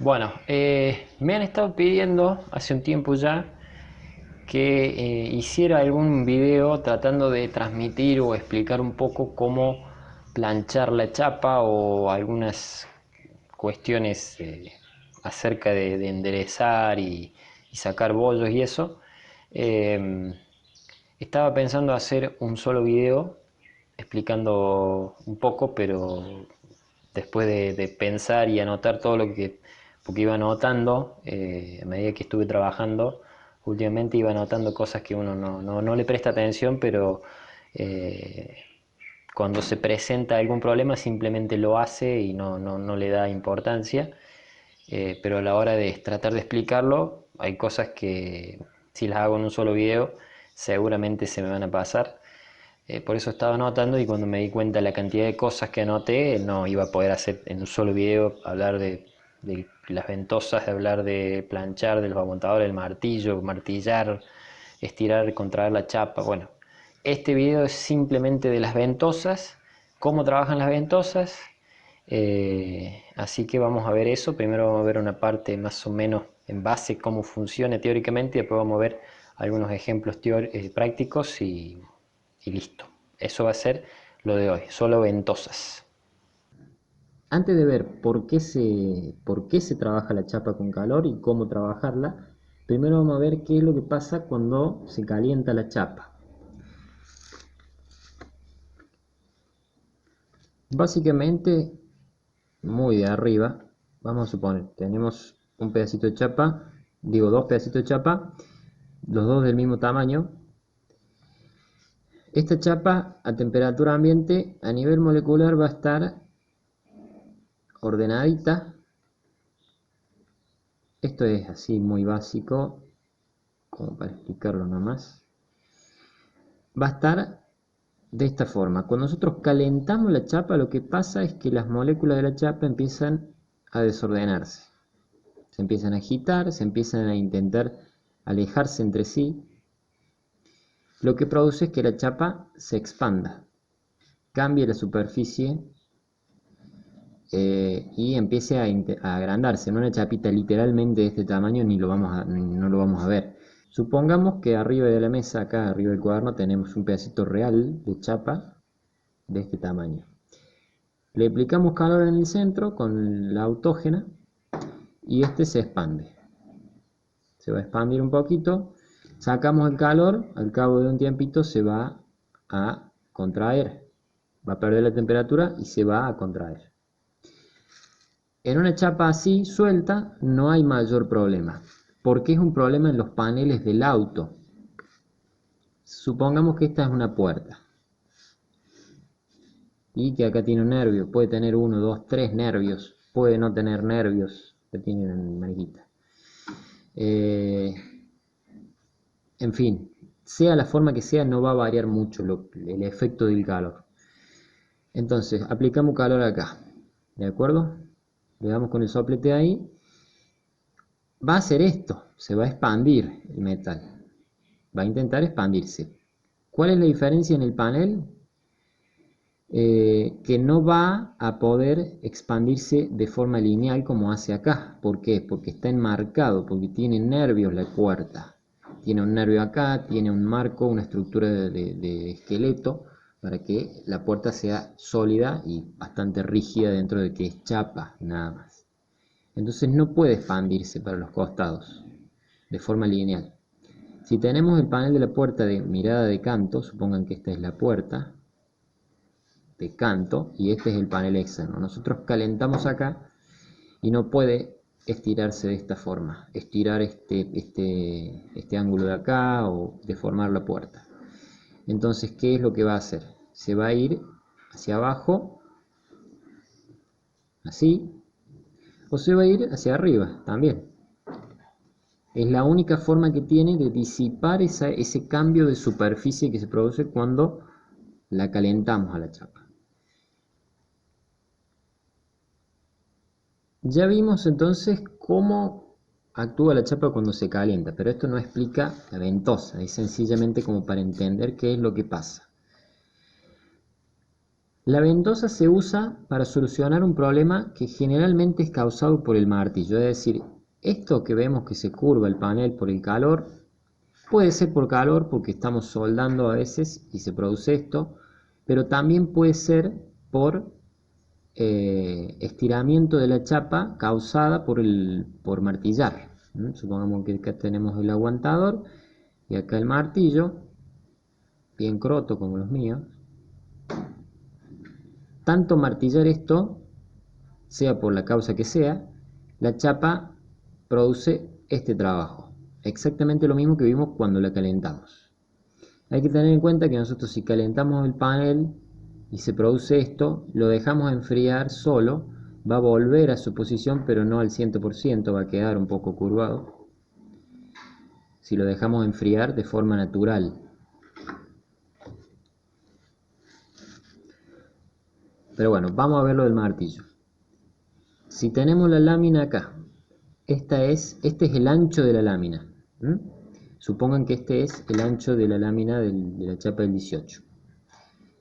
Bueno, me han estado pidiendo hace un tiempo ya que hiciera algún video tratando de transmitir o explicar un poco cómo planchar la chapa o algunas cuestiones acerca de enderezar y sacar bollos y eso. Eh, Estaba pensando hacer un solo video explicando un poco, pero después de pensar y anotar todo lo que, porque iba anotando, a medida que estuve trabajando, últimamente iba anotando cosas que uno no le presta atención, pero eh, cuando se presenta algún problema simplemente lo hace y no le da importancia. Pero a la hora de tratar de explicarlo, hay cosas que si las hago en un solo video, seguramente se me van a pasar. Por eso estaba anotando y cuando me di cuenta de la cantidad de cosas que anoté, no iba a poder hacer en un solo video, hablar de las ventosas, de hablar de planchar, de los aguantadores, del martillo, martillar, estirar, contraer la chapa. Bueno, este video es simplemente de las ventosas, cómo trabajan las ventosas. Así que vamos a ver eso. Primero vamos a ver una parte más o menos en base cómo funciona teóricamente y después vamos a ver algunos ejemplos prácticos y listo. Eso va a ser lo de hoy, solo ventosas. Antes de ver por qué se trabaja la chapa con calor y cómo trabajarla, primero vamos a ver qué es lo que pasa cuando se calienta la chapa. Básicamente, muy de arriba, vamos a suponer, tenemos un pedacito de chapa, digo dos pedacitos de chapa, los dos del mismo tamaño. Esta chapa a temperatura ambiente a nivel molecular va a estar ordenadita. Esto es así muy básico, como para explicarlo nomás. Va a estar de esta forma. Cuando nosotros calentamos la chapa, lo que pasa es que las moléculas de la chapa empiezan a desordenarse. Se empiezan a agitar, se empiezan a intentar alejarse entre sí. Lo que produce es que la chapa se expanda, cambie la superficie y empiece a agrandarse. En una chapita literalmente de este tamaño no lo vamos a ver. Supongamos que arriba de la mesa, acá arriba del cuaderno, tenemos un pedacito real de chapa de este tamaño. Le aplicamos calor en el centro con la autógena y este se expande. Se va a expandir un poquito. Sacamos el calor, al cabo de un tiempito se va a contraer. Va a perder la temperatura y se va a contraer. En una chapa así, suelta, no hay mayor problema, porque es un problema en los paneles del auto. Supongamos que esta es una puerta y que acá tiene un nervio, puede tener uno, dos, tres nervios, puede no tener nervios, que tiene una mariquita. En fin, sea la forma que sea, no va a variar mucho el efecto del calor. Entonces, aplicamos calor acá, ¿de acuerdo? Le damos con el soplete ahí. Va a hacer esto, se va a expandir el metal, va a intentar expandirse. ¿Cuál es la diferencia en el panel? Que no va a poder expandirse de forma lineal como hace acá. ¿Por qué? Porque está enmarcado, porque tiene nervios la puerta. Tiene un nervio acá, tiene un marco, una estructura de esqueleto para que la puerta sea sólida y bastante rígida dentro de que es chapa, nada más. Entonces no puede expandirse para los costados de forma lineal. Si tenemos el panel de la puerta de mirada de canto, supongan que esta es la puerta de canto y este es el panel externo. Nosotros calentamos acá y no puede estirarse de esta forma, estirar este ángulo de acá o deformar la puerta. Entonces, ¿qué es lo que va a hacer? Se va a ir hacia abajo, así, o se va a ir hacia arriba también. Es la única forma que tiene de disipar ese cambio de superficie que se produce cuando la calentamos a la chapa. Ya vimos entonces cómo actúa la chapa cuando se calienta, pero esto no explica la ventosa, es sencillamente como para entender qué es lo que pasa. La ventosa se usa para solucionar un problema que generalmente es causado por el martillo, es decir, esto que vemos que se curva el panel por el calor, puede ser por calor porque estamos soldando a veces y se produce esto, pero también puede ser por estiramiento de la chapa causada por martillar. Supongamos que acá tenemos el aguantador y acá el martillo, bien croto como los míos. Tanto martillar esto, sea por la causa que sea, la chapa produce este trabajo. Exactamente lo mismo que vimos cuando la calentamos. Hay que tener en cuenta que nosotros si calentamos el panel y se produce esto, lo dejamos enfriar solo, va a volver a su posición pero no al 100%, va a quedar un poco curvado. Si lo dejamos enfriar de forma natural. Pero bueno, vamos a ver lo del martillo. Si tenemos la lámina acá, este es el ancho de la lámina. Supongan que este es el ancho de la lámina de la chapa del 18.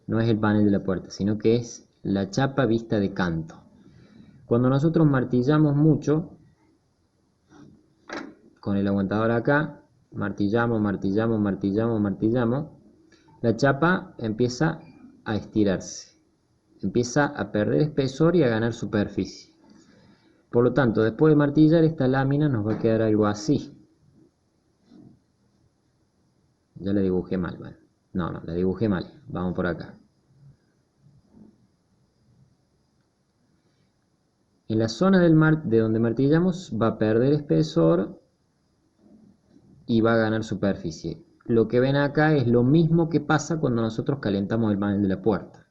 No es el panel de la puerta, sino que es la chapa vista de canto. Cuando nosotros martillamos mucho, con el aguantador acá, martillamos, martillamos, martillamos, martillamos, la chapa empieza a estirarse, empieza a perder espesor y a ganar superficie. Por lo tanto, después de martillar, esta lámina nos va a quedar algo así. Ya la dibujé mal, ¿vale? No, la dibujé mal. Vamos por acá. En la zona de donde martillamos va a perder espesor y va a ganar superficie. Lo que ven acá es lo mismo que pasa cuando nosotros calentamos el panel de la puerta.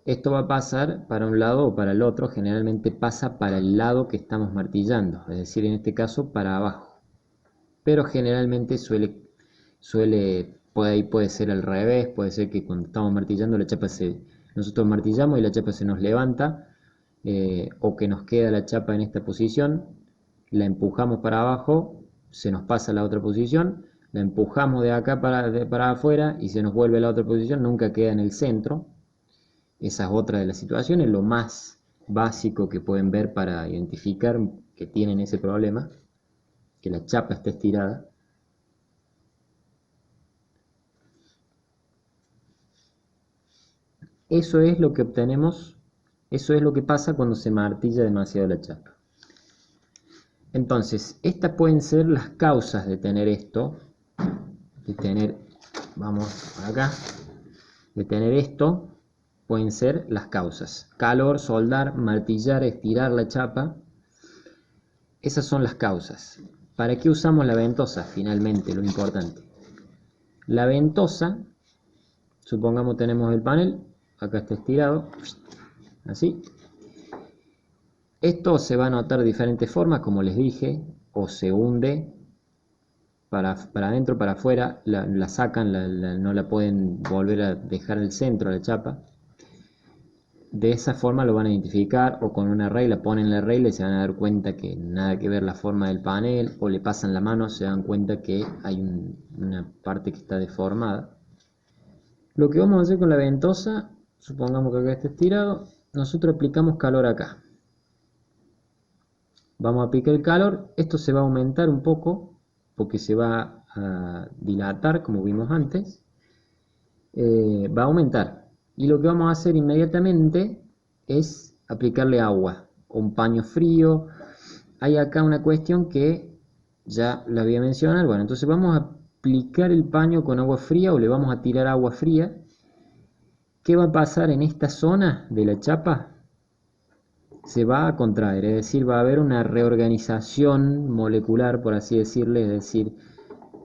Esto va a pasar para un lado o para el otro, generalmente pasa para el lado que estamos martillando, es decir, en este caso para abajo. Pero generalmente puede ser al revés, puede ser que cuando estamos martillando nosotros martillamos y la chapa se nos levanta, o que nos queda la chapa en esta posición, la empujamos para abajo, se nos pasa a la otra posición, la empujamos de acá para afuera y se nos vuelve a la otra posición, nunca queda en el centro. Esa es otra de las situaciones, lo más básico que pueden ver para identificar que tienen ese problema, que la chapa está estirada. Eso es lo que obtenemos, eso es lo que pasa cuando se martilla demasiado la chapa. Entonces, estas pueden ser las causas de tener esto, vamos acá, de tener esto, pueden ser las causas. Calor, soldar, martillar, estirar la chapa. Esas son las causas. ¿Para qué usamos la ventosa? Finalmente, lo importante. La ventosa, supongamos tenemos el panel, acá está estirado, así. Esto se va a notar de diferentes formas, como les dije, o se hunde para adentro, para afuera, la sacan, no la pueden volver a dejar el centro de la chapa. De esa forma lo van a identificar, o con una regla, ponen la regla y se van a dar cuenta que nada que ver la forma del panel, o le pasan la mano, se dan cuenta que hay una parte que está deformada. Lo que vamos a hacer con la ventosa, supongamos que acá está estirado, nosotros aplicamos calor acá. Vamos a aplicar el calor, esto se va a aumentar un poco, porque se va a dilatar, como vimos antes. Va a aumentar. Y lo que vamos a hacer inmediatamente es aplicarle agua, o un paño frío. Hay acá una cuestión que ya la voy a mencionar. Bueno, entonces vamos a aplicar el paño con agua fría, o le vamos a tirar agua fría. ¿Qué va a pasar en esta zona de la chapa? Se va a contraer, es decir, va a haber una reorganización molecular, por así decirle, es decir,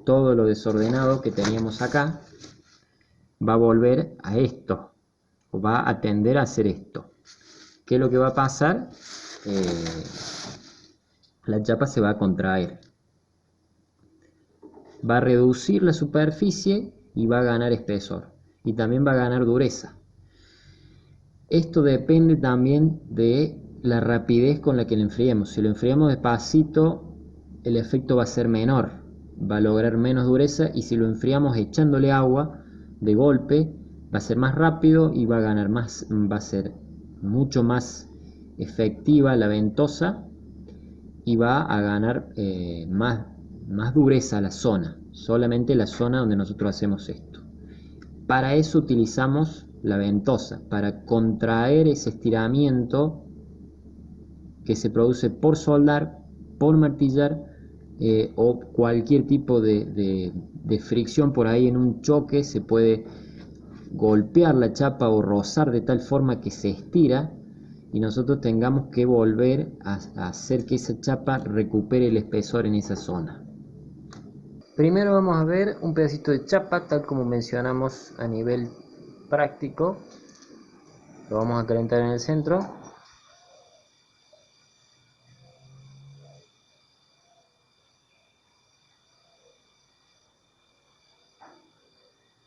todo lo desordenado que teníamos acá va a volver a esto, o va a tender a hacer esto. ¿Qué es lo que va a pasar? La chapa se va a contraer, va a reducir la superficie y va a ganar espesor, y también va a ganar dureza. Esto depende también de la rapidez con la que lo enfriemos. Si lo enfriamos despacito, el efecto va a ser menor, va a lograr menos dureza, y si lo enfriamos echándole agua de golpe, va a ser más rápido y va a ganar más, va a ser mucho más efectiva la ventosa y va a ganar más dureza la zona, solamente la zona donde nosotros hacemos esto. Para eso utilizamos la ventosa, para contraer ese estiramiento que se produce por soldar, por martillar o cualquier tipo de fricción por ahí en un choque. Se puede golpear la chapa o rozar de tal forma que se estira y nosotros tengamos que volver a hacer que esa chapa recupere el espesor en esa zona. Primero vamos a ver un pedacito de chapa, tal como mencionamos a nivel práctico. Lo vamos a calentar en el centro.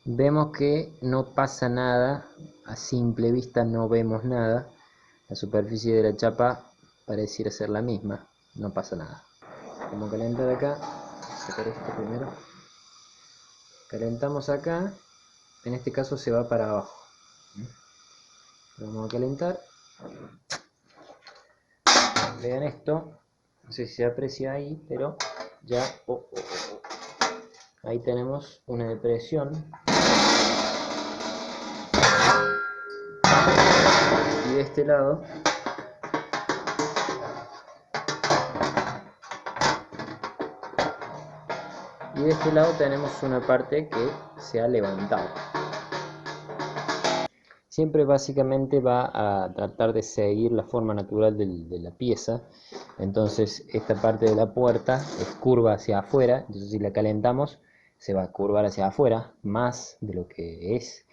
Vemos que no pasa nada, a simple vista no vemos nada. La superficie de la chapa pareciera ser la misma, no pasa nada. Vamos a calentar acá, sacar esto primero. Calentamos acá, en este caso se va para abajo. Lo vamos a calentar. Vean esto, no sé si se aprecia ahí, pero ya ahí tenemos una depresión. Y de este lado tenemos una parte que se ha levantado. Siempre básicamente va a tratar de seguir la forma natural de la pieza. Entonces esta parte de la puerta es curva hacia afuera, entonces si la calentamos se va a curvar hacia afuera más de lo que es.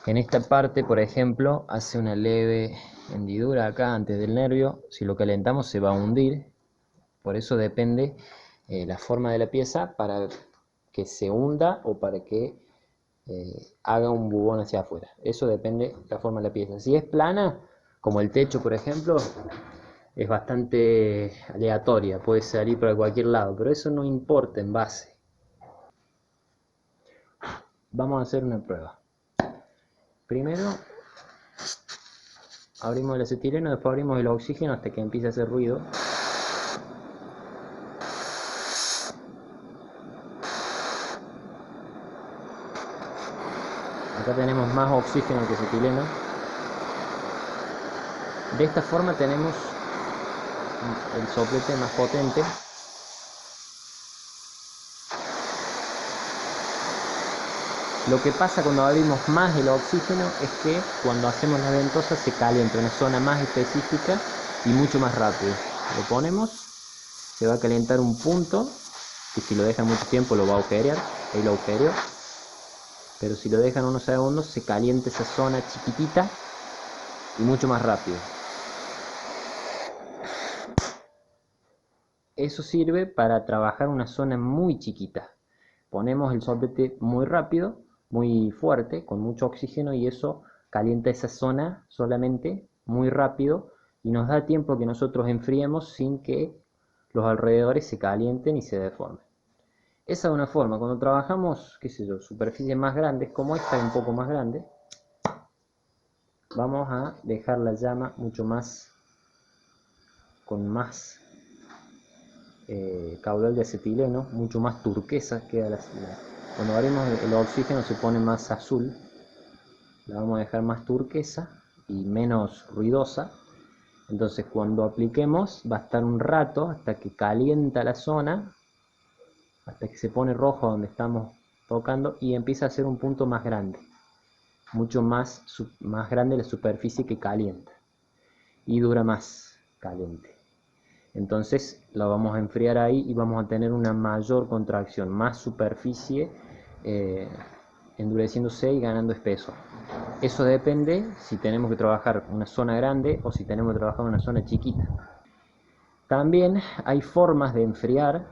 En esta parte, por ejemplo, hace una leve hendidura acá antes del nervio. Si lo calentamos se va a hundir. Por eso depende la forma de la pieza para que se hunda o para que haga un bubón hacia afuera. Eso depende de la forma de la pieza. Si es plana, como el techo por ejemplo, es bastante aleatoria, puede salir para cualquier lado, pero eso no importa en base. Vamos a hacer una prueba. Primero abrimos el acetileno, después abrimos el oxígeno hasta que empiece a hacer ruido. Acá tenemos más oxígeno que acetileno. De esta forma tenemos el soplete más potente. Lo que pasa cuando abrimos más el oxígeno es que cuando hacemos la ventosa se calienta una zona más específica y mucho más rápido. Lo ponemos, se va a calentar un punto que si lo dejan mucho tiempo lo va a agujerear, ahí lo agujereó. Pero si lo dejan unos segundos se calienta esa zona chiquitita y mucho más rápido. Eso sirve para trabajar una zona muy chiquita. Ponemos el soplete muy rápido, muy fuerte, con mucho oxígeno, y eso calienta esa zona solamente muy rápido y nos da tiempo que nosotros enfriemos sin que los alrededores se calienten y se deformen. Esa es una forma. Cuando trabajamos, qué sé yo, superficies más grandes, como esta es un poco más grande, vamos a dejar la llama mucho más, con más caudal de acetileno, mucho más turquesa queda cuando abrimos el oxígeno se pone más azul. La vamos a dejar más turquesa y menos ruidosa. Entonces cuando apliquemos va a estar un rato hasta que calienta la zona, hasta que se pone rojo donde estamos tocando y empieza a ser un punto más grande, mucho más grande la superficie que calienta y dura más caliente. Entonces lo vamos a enfriar ahí y vamos a tener una mayor contracción, más superficie endureciéndose y ganando espeso. Eso depende si tenemos que trabajar una zona grande o si tenemos que trabajar una zona chiquita. También hay formas de enfriar.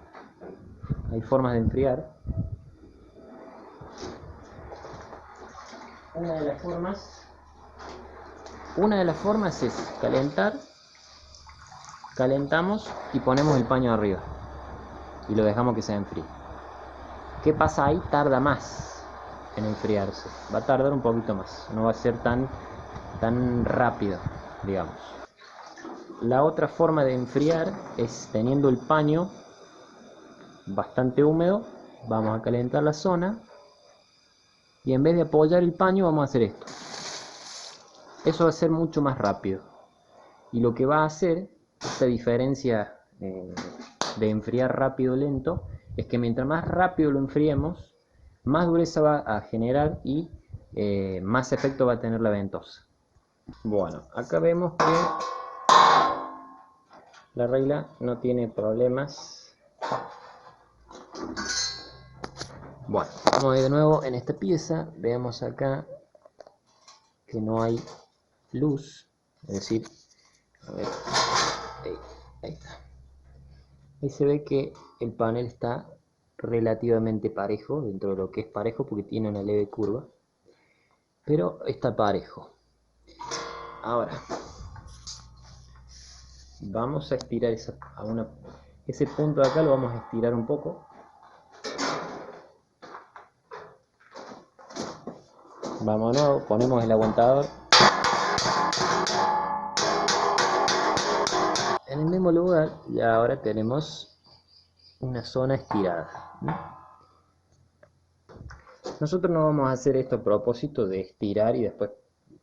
Una de las formas es calentar. Calentamos y ponemos el paño arriba y lo dejamos que se enfríe. ¿Qué pasa ahí? Tarda más. en enfriarse. Va a tardar un poquito más, no va a ser tan rápido, digamos. La otra forma de enfriar es teniendo el paño bastante húmedo. Vamos a calentar la zona y en vez de apoyar el paño vamos a hacer esto. Eso va a ser mucho más rápido, y lo que va a hacer esta diferencia de enfriar rápido o lento es que mientras más rápido lo enfriemos, más dureza va a generar y más efecto va a tener la ventosa. Bueno, acá vemos que la regla no tiene problemas. Bueno, vamos a ir de nuevo en esta pieza. Veamos acá que no hay luz, es decir, a ver, ahí está. Ahí se ve que el panel está relativamente parejo, dentro de lo que es parejo porque tiene una leve curva, pero está parejo. Ahora vamos a estirar ese punto de acá, lo vamos a estirar un poco. Vamos de nuevo, ponemos el aguantador en el mismo lugar y ahora tenemos una zona estirada. Nosotros no vamos a hacer esto a propósito de estirar y después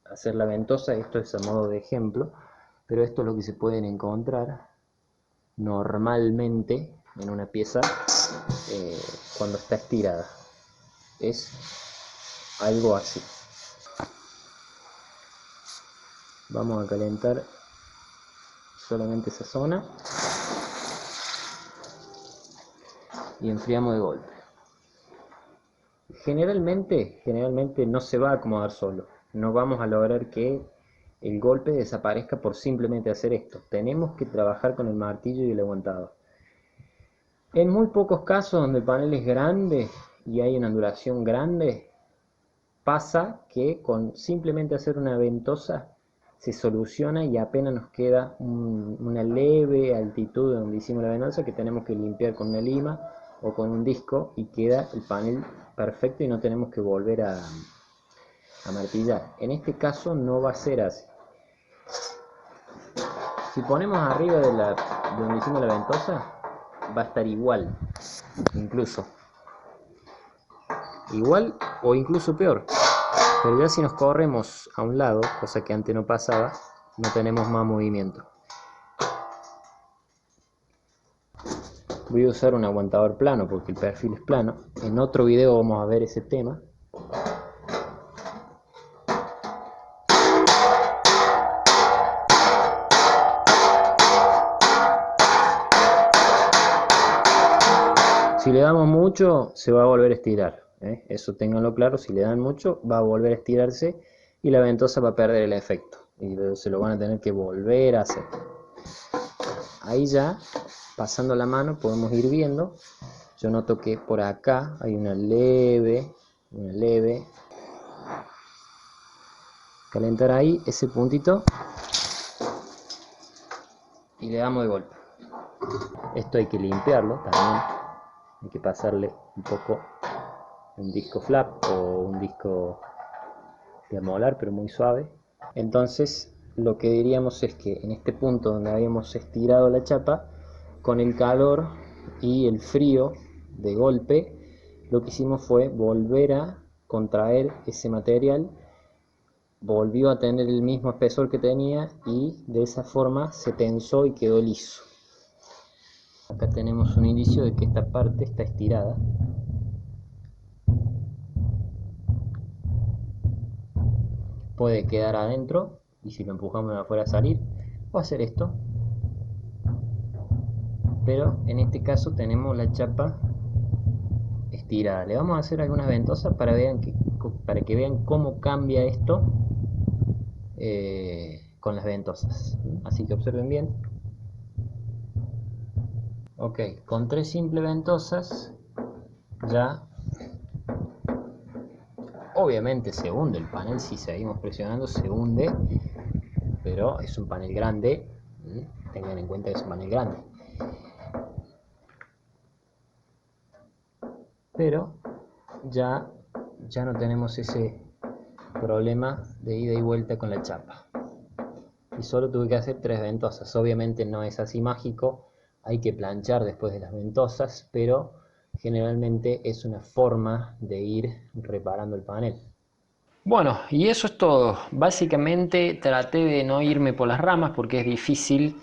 hacer la ventosa, esto es a modo de ejemplo, pero esto es lo que se pueden encontrar normalmente en una pieza cuando está estirada. Es algo así. Vamos a calentar solamente esa zona y enfriamos de golpe. Generalmente no se va a acomodar solo. No vamos a lograr que el golpe desaparezca por simplemente hacer esto. Tenemos que trabajar con el martillo y el aguantador. En muy pocos casos donde el panel es grande y hay una ondulación grande, pasa que con simplemente hacer una ventosa se soluciona y apenas nos queda una leve altitud donde hicimos la ventosa que tenemos que limpiar con una lima o con un disco y queda el panel perfecto y no tenemos que volver a martillar. En este caso no va a ser así. Si ponemos arriba de donde hicimos la ventosa, va a estar igual, incluso igual o incluso peor. Pero ya si nos corremos a un lado, cosa que antes no pasaba, no tenemos más movimiento. Voy a usar un aguantador plano porque el perfil es plano. En otro video vamos a ver ese tema. Si le damos mucho, se va a volver a estirar. Eso ténganlo claro, si le dan mucho, va a volver a estirarse y la ventosa va a perder el efecto. Y se lo van a tener que volver a hacer. Ahí ya, pasando la mano, podemos ir viendo. Yo noto que por acá hay una leve. Calentar ahí ese puntito. Y le damos de golpe. Esto hay que limpiarlo también. Hay que pasarle un poco un disco flap o un disco de molar, pero muy suave. Entonces lo que diríamos es que en este punto donde habíamos estirado la chapa, con el calor y el frío de golpe, lo que hicimos fue volver a contraer ese material, volvió a tener el mismo espesor que tenía y de esa forma se tensó y quedó liso. Acá tenemos un indicio de que esta parte está estirada. Puede quedar adentro y si lo empujamos de afuera a salir, o hacer esto. Pero en este caso tenemos la chapa estirada. Le vamos a hacer algunas ventosas para que vean cómo cambia esto con las ventosas. Así que observen bien. Ok, con 3 simples ventosas ya obviamente se hunde el panel. Si seguimos presionando se hunde, pero es un panel grande. Tengan en cuenta que es un panel grande. Pero ya ya no tenemos ese problema de ida y vuelta con la chapa. Y solo tuve que hacer 3 ventosas. Obviamente no es así mágico, hay que planchar después de las ventosas, pero generalmente es una forma de ir reparando el panel. Bueno, y eso es todo. Básicamente traté de no irme por las ramas porque es difícil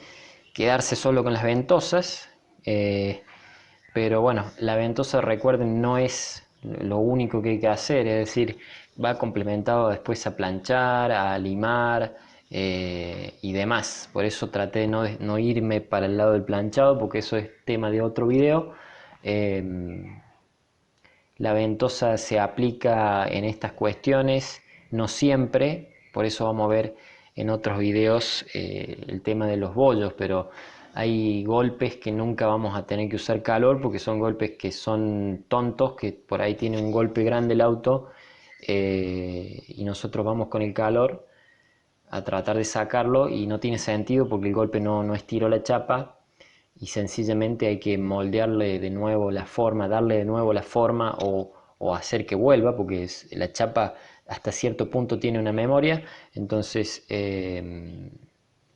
quedarse solo con las ventosas. Pero bueno, la ventosa, recuerden, no es lo único que hay que hacer, es decir, va complementado después a planchar, a limar y demás. Por eso traté de no irme para el lado del planchado, porque eso es tema de otro video. La ventosa se aplica en estas cuestiones, no siempre, por eso vamos a ver en otros videos el tema de los bollos, pero hay golpes que nunca vamos a tener que usar calor porque son golpes que son tontos, que por ahí tiene un golpe grande el auto y nosotros vamos con el calor a tratar de sacarlo y no tiene sentido porque el golpe no estiró la chapa y sencillamente hay que moldearle de nuevo la forma, darle de nuevo la forma o hacer que vuelva, porque la chapa hasta cierto punto tiene una memoria, entonces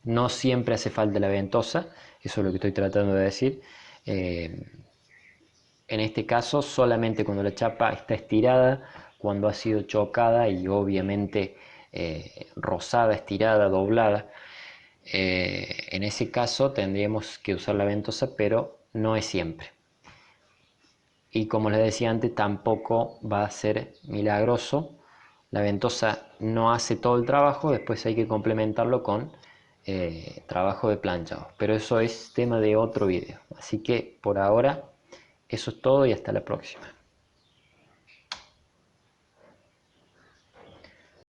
no siempre hace falta la ventosa, eso es lo que estoy tratando de decir. En este caso solamente cuando la chapa está estirada, cuando ha sido chocada y obviamente rozada, estirada, doblada. En ese caso tendríamos que usar la ventosa, pero no es siempre. Y como les decía antes, tampoco va a ser milagroso. La ventosa no hace todo el trabajo, después hay que complementarlo con trabajo de planchado. Pero eso es tema de otro video. Así que por ahora eso es todo y hasta la próxima.